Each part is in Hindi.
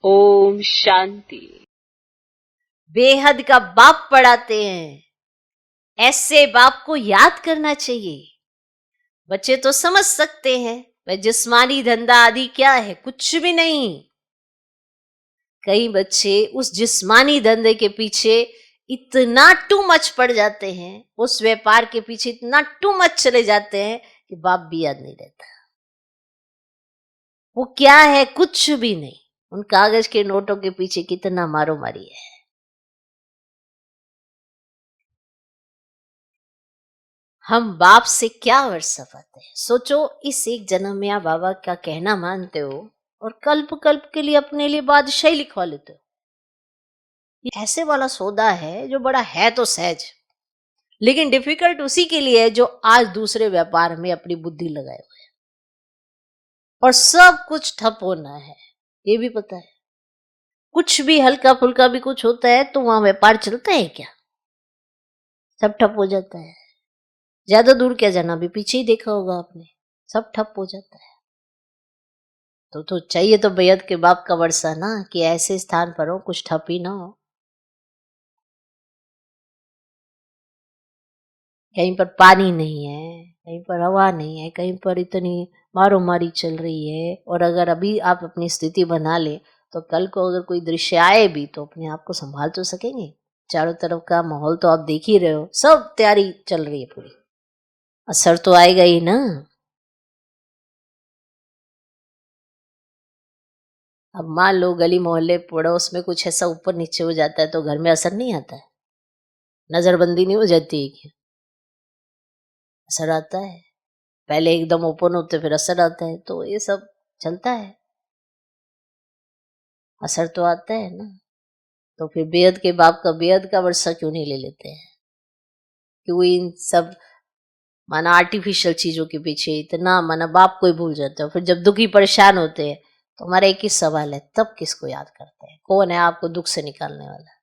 ओम शांति। बेहद का बाप पढ़ाते हैं, ऐसे बाप को याद करना चाहिए। बच्चे तो समझ सकते हैं वह जिस्मानी धंधा आदि क्या है, कुछ भी नहीं। कई बच्चे उस जिस्मानी धंधे के पीछे इतना टू मच पड़ जाते हैं, उस व्यापार के पीछे इतना टू मच चले जाते हैं कि बाप भी याद नहीं रहता। वो क्या है, कुछ भी नहीं। उन कागज के नोटों के पीछे कितना मारो मारी है। हम बाप से क्या वर्षा पाते हैं। सोचो, इस एक जन्म में आप बाबा का कहना मानते हो और कल्प कल्प के लिए अपने लिए बादशाही लिखवा लेते हो। ये ऐसे वाला सौदा है जो बड़ा है तो सहज, लेकिन डिफिकल्ट उसी के लिए है जो आज दूसरे व्यापार में अपनी बुद्धि लगाए हुए है और सब कुछ ठप होना है। ये भी पता है, कुछ भी हल्का फुल्का भी कुछ होता है तो वहां व्यापार चलता है क्या? सब ठप हो जाता है। ज्यादा दूर क्या जाना, भी पीछे ही देखा होगा आपने, सब ठप हो जाता है। तो चाहिए तो बेहद के बाप का वर्षा ना, कि ऐसे स्थान पर हो कुछ ठप ही ना हो। कहीं पर पानी नहीं है, कहीं पर हवा नहीं है, कहीं पर इतनी मारो मारी चल रही है। और अगर अभी आप अपनी स्थिति बना ले तो कल को अगर कोई दृश्य आए भी तो अपने आप को संभाल तो सकेंगे। चारों तरफ का माहौल तो आप देख ही रहे हो, सब तैयारी चल रही है पूरी, असर तो आएगा ही ना। अब मान लो गली मोहल्ले पड़ोस में कुछ ऐसा ऊपर नीचे हो जाता है तो घर में असर नहीं आता है, नजरबंदी नहीं हो जाती है क्या? असर आता है। पहले एकदम ओपन होते फिर असर आता है, तो ये सब चलता है, असर तो आता है ना। तो फिर बेहद के बाप का बेहद का वर्षा क्यों नहीं ले लेते हैं? क्यों इन सब माना आर्टिफिशियल चीजों के पीछे इतना, माना बाप को ही भूल जाते हो। फिर जब दुखी परेशान होते हैं तो हमारा एक ही सवाल है, तब किसको याद करते हैं? कौन है आपको दुख से निकालने वाला?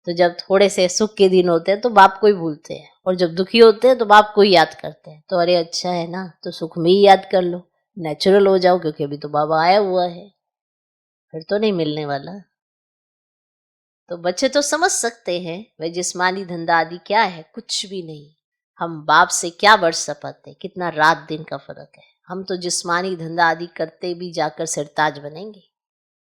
तो जब थोड़े से सुख के दिन होते हैं तो बाप को ही भूलते हैं, और जब दुखी होते हैं तो बाप को ही याद करते हैं। तो अरे अच्छा है ना, तो सुख में ही याद कर लो, नेचुरल हो जाओ, क्योंकि अभी तो बाबा आया हुआ है, फिर तो नहीं मिलने वाला। तो बच्चे तो समझ सकते हैं वह जिस्मानी धंधा आदि क्या है, कुछ भी नहीं। हम बाप से क्या वर्ष पाते, कितना रात दिन का फर्क है। हम तो जिस्मानी धंधा आदि करते भी जाकर सिरताज बनेंगे।